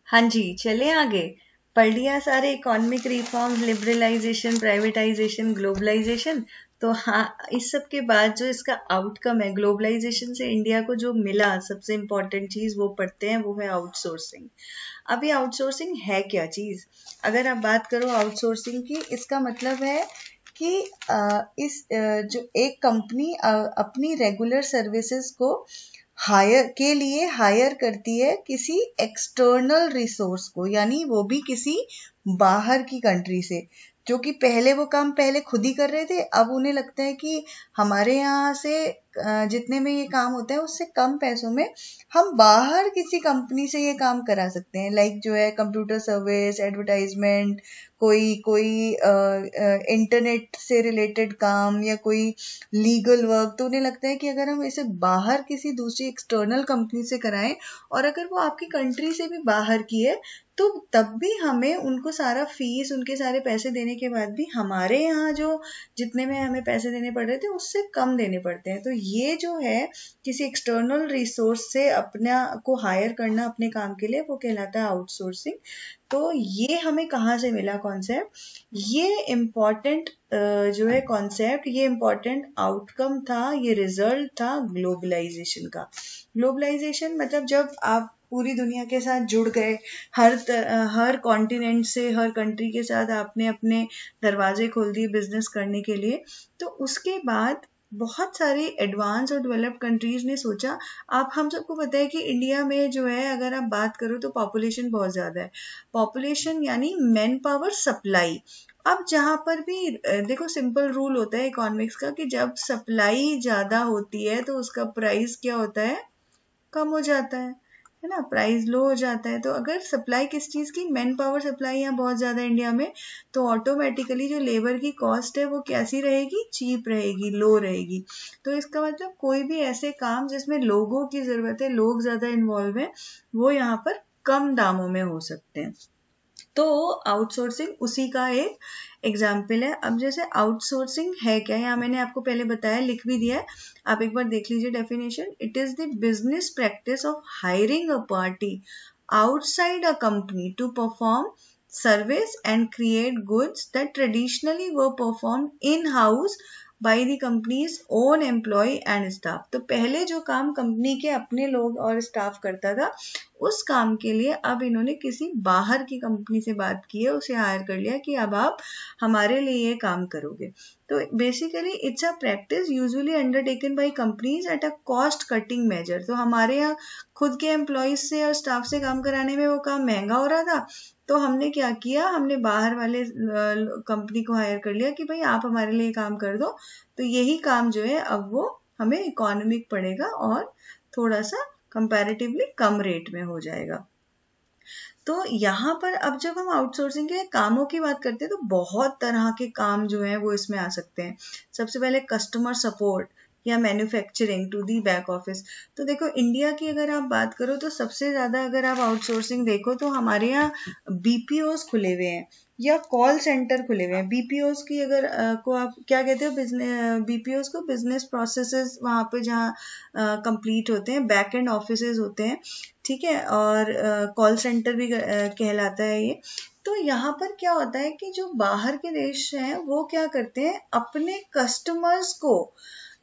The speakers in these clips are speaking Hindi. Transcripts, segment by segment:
हाँ जी, चले आगे। पढ़ लिया सारे economic reforms, liberalisation, privatisation, globalisation. तो हाँ, इस सब के बाद जो इसका आउटकम है, ग्लोबलाइजेशन से इंडिया को जो मिला सबसे इम्पोर्टेंट चीज वो पढ़ते हैं, वो है आउटसोर्सिंग। अब ये आउटसोर्सिंग है क्या चीज? अगर आप बात करो आउटसोर्सिंग की, इसका मतलब है कि जो एक कंपनी अपनी रेगुलर सर्विसेज को हायर करती है किसी एक्सटर्नल रिसोर्स को, यानी वो भी किसी बाहर की कंट्री से, जो कि पहले वो काम पहले खुद ही कर रहे थे। अब उन्हें लगता है कि हमारे यहाँ से जितने में ये काम होता है उससे कम पैसों में हम बाहर किसी कंपनी से ये काम करा सकते हैं। लाइक जो है कंप्यूटर सर्विस, एडवर्टाइजमेंट, कोई कोई इंटरनेट से रिलेटेड काम या कोई लीगल वर्क। तो उन्हें लगता है कि अगर हम इसे बाहर किसी दूसरी एक्सटर्नल कंपनी से कराएं, और अगर वो आपकी कंट्री से भी बाहर की है, तो तब भी हमें उनको सारा फीस, उनके सारे पैसे देने के बाद भी हमारे यहाँ जो जितने में हमें पैसे देने पड़ रहे थे उससे कम देने पड़ते हैं। तो ये जो है किसी एक्सटर्नल रिसोर्स से अपना को हायर करना अपने काम के लिए, वो कहलाता है आउटसोर्सिंग। तो ये हमें कहाँ से मिला कॉन्सेप्ट? ये इम्पॉर्टेंट जो है कॉन्सेप्ट, ये इम्पॉर्टेंट आउटकम था, ये रिजल्ट था ग्लोबलाइजेशन का। ग्लोबलाइजेशन मतलब जब आप पूरी दुनिया के साथ जुड़ गए, हर कॉन्टिनेंट से, हर कंट्री के साथ आपने अपने दरवाजे खोल दिए बिजनेस करने के लिए। तो उसके बाद बहुत सारी एडवांस और डेवलप्ड कंट्रीज ने सोचा, आप हम सबको पता है कि इंडिया में जो है अगर आप बात करो तो पॉपुलेशन बहुत ज्यादा है। पॉपुलेशन यानी मैन पावर सप्लाई। अब जहां पर भी देखो, सिंपल रूल होता है इकोनॉमिक्स का कि जब सप्लाई ज्यादा होती है तो उसका प्राइस क्या होता है? कम हो जाता है ना, प्राइस लो हो जाता है। तो अगर सप्लाई किस चीज की, मैन पावर सप्लाई यहाँ बहुत ज्यादा है इंडिया में, तो ऑटोमेटिकली जो लेबर की कॉस्ट है वो कैसी रहेगी? चीप रहेगी, लो रहेगी। तो इसका मतलब कोई भी ऐसे काम जिसमें लोगों की जरूरत है, लोग ज्यादा इन्वॉल्व है, वो यहाँ पर कम दामों में हो सकते हैं। तो आउटसोर्सिंग उसी का एक एग्जाम्पल है। अब जैसे आउटसोर्सिंग है क्या, यहाँ मैंने आपको पहले बताया, लिख भी दिया है, आप एक बार देख लीजिए definition. It is the business practice of hiring a party outside a company to perform service and create goods that traditionally were performed in house by the company's own employee and staff। तो पहले जो काम कंपनी के अपने लोग और स्टाफ करता था, उस काम के लिए अब इन्होंने किसी बाहर की कंपनी से बात की है, उसे हायर कर लिया कि अब आप हमारे लिए ये काम करोगे। तो basically it's a practice usually undertaken by companies at a cost cutting measure. तो हमारे यहाँ खुद के एम्प्लॉयज से और स्टाफ से काम कराने में वो काम महंगा हो रहा था, तो हमने क्या किया, हमने बाहर वाले कंपनी को हायर कर लिया कि भाई आप हमारे लिए काम कर दो। तो यही काम जो है अब वो हमें इकोनॉमिक पड़ेगा और थोड़ा सा कंपैरेटिवली कम रेट में हो जाएगा। तो यहाँ पर अब जब हम आउटसोर्सिंग के कामों की बात करते हैं तो बहुत तरह के काम जो हैं वो इसमें आ सकते हैं। सबसे पहले कस्टमर सपोर्ट या manufacturing to the back office. तो देखो, इंडिया की अगर आप बात करो तो सबसे ज्यादा अगर आप आउटसोर्सिंग देखो तो हमारे यहाँ बीपीओस खुले हुए हैं या कॉल सेंटर खुले हुए हैं। बीपीओस की अगर को आप क्या कहते हो, बिजनेस, बीपीओस को बिजनेस प्रोसेसेस वहां पे जहाँ कंप्लीट होते हैं, बैक एंड ऑफिसेज होते हैं, ठीक है, और कॉल सेंटर भी कहलाता है ये। तो यहाँ पर क्या होता है कि जो बाहर के देश हैं वो क्या करते हैं, अपने कस्टमर्स को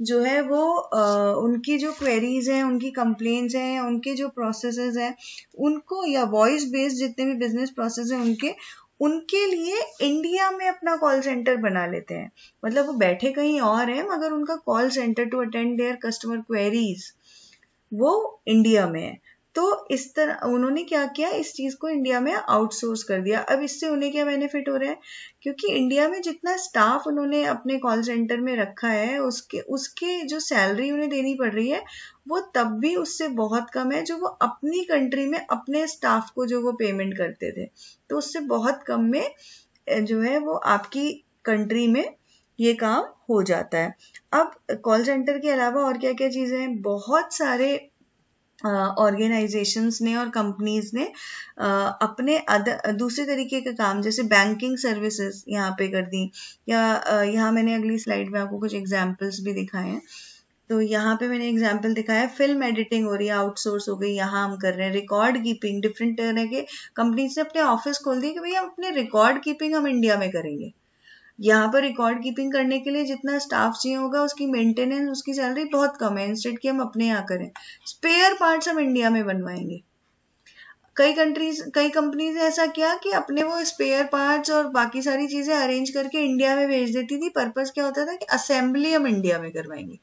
जो है वो उनकी जो क्वेरीज हैं, उनकी कंप्लेंट्स हैं, उनके जो प्रोसेसेस हैं उनको, या वॉइस बेस्ड जितने भी बिजनेस प्रोसेस हैं उनके लिए इंडिया में अपना कॉल सेंटर बना लेते हैं। मतलब वो बैठे कहीं और हैं मगर उनका call centre to attend their customer queries वो इंडिया में है। तो इस तरह उन्होंने क्या किया, इस चीज को इंडिया में आउटसोर्स कर दिया। अब इससे उन्हें क्या बेनिफिट हो रहा है, क्योंकि इंडिया में जितना स्टाफ उन्होंने अपने कॉल सेंटर में रखा है उसके उसके जो सैलरी उन्हें देनी पड़ रही है वो तब भी उससे बहुत कम है जो वो अपनी कंट्री में अपने स्टाफ को जो वो पेमेंट करते थे। तो उससे बहुत कम में जो है वो आपकी कंट्री में ये काम हो जाता है। अब कॉल सेंटर के अलावा और क्या क्या चीजें हैं, बहुत सारे ऑर्गेनाइजेशंस ने और कंपनीज ने अपने दूसरे तरीके के काम जैसे बैंकिंग सर्विसेज यहाँ पे कर दी, या यहाँ मैंने अगली स्लाइड में आपको कुछ एग्जांपल्स भी दिखाए हैं। तो यहाँ पे मैंने एग्जांपल दिखाया, फिल्म एडिटिंग हो रही है, आउटसोर्स हो गई, यहाँ हम कर रहे हैं। रिकॉर्ड कीपिंग, डिफरेंट तरह के कंपनीज ने अपने ऑफिस खोल दिए कि भैया अपने रिकॉर्ड कीपिंग हम इंडिया में करेंगे। यहाँ पर रिकॉर्ड कीपिंग करने के लिए जितना स्टाफ चाहिए होगा, उसकी मेंटेनेंस, उसकी सैलरी बहुत कम है, इंस्टेड कि हम अपने यहाँ करें। स्पेयर पार्ट्स हम इंडिया में बनवाएंगे। कई कंपनीज ने ऐसा किया कि अपने वो स्पेयर पार्ट्स और बाकी सारी चीजें अरेंज करके इंडिया में भेज देती थी। पर्पस क्या होता था कि असेंबली हम इंडिया में करवाएंगे।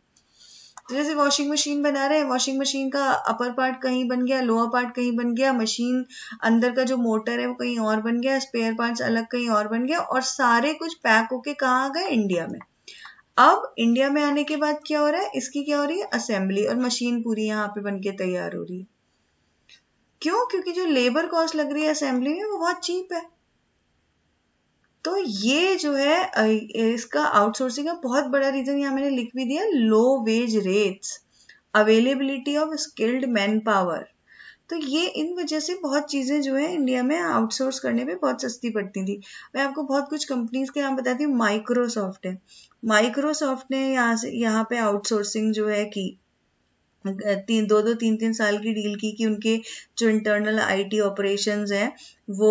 जैसे वॉशिंग मशीन बना रहे हैं, वॉशिंग मशीन का अपर पार्ट कहीं बन गया, लोअर पार्ट कहीं बन गया, मशीन अंदर का जो मोटर है वो कहीं और बन गया, स्पेयर पार्ट्स अलग कहीं और बन गया, और सारे कुछ पैक होके कहाँ आ गए, इंडिया में। अब इंडिया में आने के बाद क्या हो रहा है, इसकी क्या हो रही है, असेंबली, और मशीन पूरी यहाँ पे बन के तैयार हो रही है। क्यों? क्योंकि जो लेबर कॉस्ट लग रही है असेंबली में वो बहुत चीप है। तो ये जो है इसका आउटसोर्सिंग का बहुत बड़ा रीजन यहाँ मैंने लिख भी दिया, low wage rates, availability of skilled manpower. तो ये इन वजह से बहुत चीजें जो है इंडिया में आउटसोर्स करने पे बहुत सस्ती पड़ती थी। मैं आपको बहुत कुछ कंपनीज के नाम बताती हूँ। माइक्रोसॉफ्ट है, माइक्रोसॉफ्ट ने यहाँ पे आउटसोर्सिंग जो है की, तीन तीन साल की डील की कि उनके जो इंटरनल आईटी ऑपरेशंस हैं वो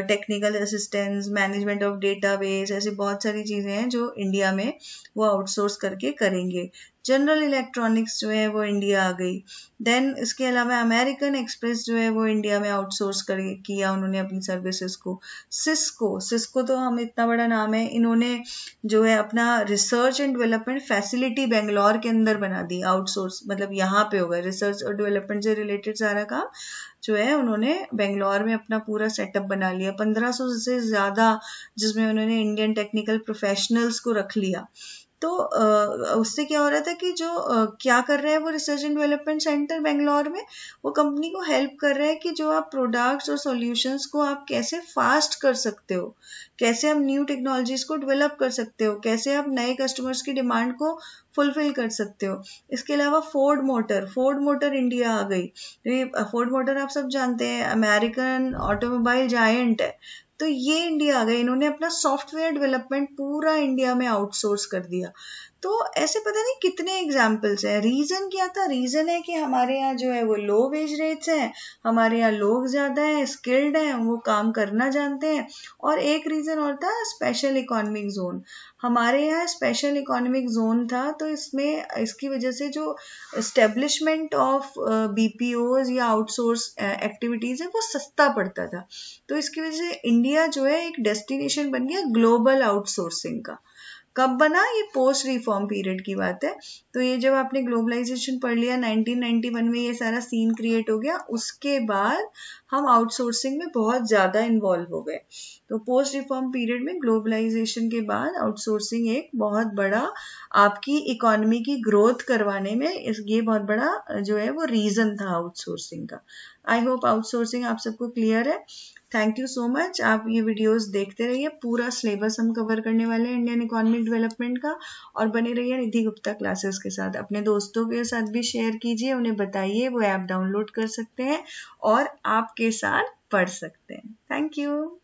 technical assistance, management of database, ऐसी बहुत सारी चीजें हैं जो इंडिया में वो आउटसोर्स करके करेंगे। जनरल इलेक्ट्रॉनिक्स जो है वो इंडिया आ गई। देन इसके अलावा अमेरिकन एक्सप्रेस जो है वो इंडिया में आउटसोर्स किया उन्होंने अपनी सर्विसेज को। सिस्को तो हम इतना बड़ा नाम है, इन्होंने जो है अपना research and development facility Bangalore के अंदर बना दी, आउटसोर्स, मतलब यहाँ पे होगा रिसर्च और डेवलपमेंट से रिलेटेड सारा काम जो है उन्होंने बेंगलोर में अपना पूरा सेटअप बना लिया। 1500 से ज्यादा, जिसमें उन्होंने इंडियन टेक्निकल प्रोफेशनल्स को रख लिया। तो उससे क्या हो रहा था कि जो क्या कर रहा है वो research and development centre Bangalore में, वो कंपनी को हेल्प कर रहा है कि जो आप प्रोडक्ट्स और सॉल्यूशंस को आप कैसे फास्ट कर सकते हो, कैसे आप न्यू टेक्नोलॉजीज को डेवलप कर सकते हो, कैसे आप नए कस्टमर्स की डिमांड को फुलफिल कर सकते हो। इसके अलावा फोर्ड मोटर इंडिया आ गई। फोर्ड मोटर आप सब जानते हैं, अमेरिकन ऑटोमोबाइल जायंट है। तो ये इंडिया आ गए, इन्होंने अपना सॉफ्टवेयर डेवलपमेंट पूरा इंडिया में आउटसोर्स कर दिया। तो ऐसे पता नहीं कितने एग्जाम्पल्स हैं। रीजन क्या था? रीजन है कि हमारे यहाँ जो है वो लो वेज रेट्स हैं, हमारे यहाँ लोग ज्यादा हैं, स्किल्ड हैं, वो काम करना जानते हैं। और एक रीजन और था, स्पेशल इकोनॉमिक जोन। हमारे यहाँ स्पेशल इकोनॉमिक जोन था, तो इसमें इसकी वजह से जो एस्टेब्लिशमेंट ऑफ बीपीओज या आउटसोर्स एक्टिविटीज है वो सस्ता पड़ता था। तो इसकी वजह से इंडिया जो है एक डेस्टिनेशन बन गया ग्लोबल आउटसोर्सिंग का। कब बना? ये पोस्ट रिफॉर्म पीरियड की बात है। तो ये जब आपने ग्लोबलाइजेशन पढ़ लिया 1991 में, ये सारा सीन क्रिएट हो गया। उसके बाद हम आउटसोर्सिंग में बहुत ज्यादा इन्वॉल्व हो गए। तो पोस्ट रिफॉर्म पीरियड में ग्लोबलाइजेशन के बाद आउटसोर्सिंग एक बहुत बड़ा आपकी इकोनॉमी की ग्रोथ करवाने में ये बहुत बड़ा जो है वो रीजन था आउटसोर्सिंग का। आई होप आउटसोर्सिंग आप सबको क्लियर है। Thank you so much. आप ये वीडियोस देखते रहिए, पूरा सिलेबस हम कवर करने वाले हैं इंडियन इकोनॉमिक डेवलपमेंट का। और बने रहिए निधि गुप्ता क्लासेस के साथ। अपने दोस्तों के साथ भी शेयर कीजिए, उन्हें बताइए, वो ऐप डाउनलोड कर सकते हैं और आपके साथ पढ़ सकते हैं। Thank you.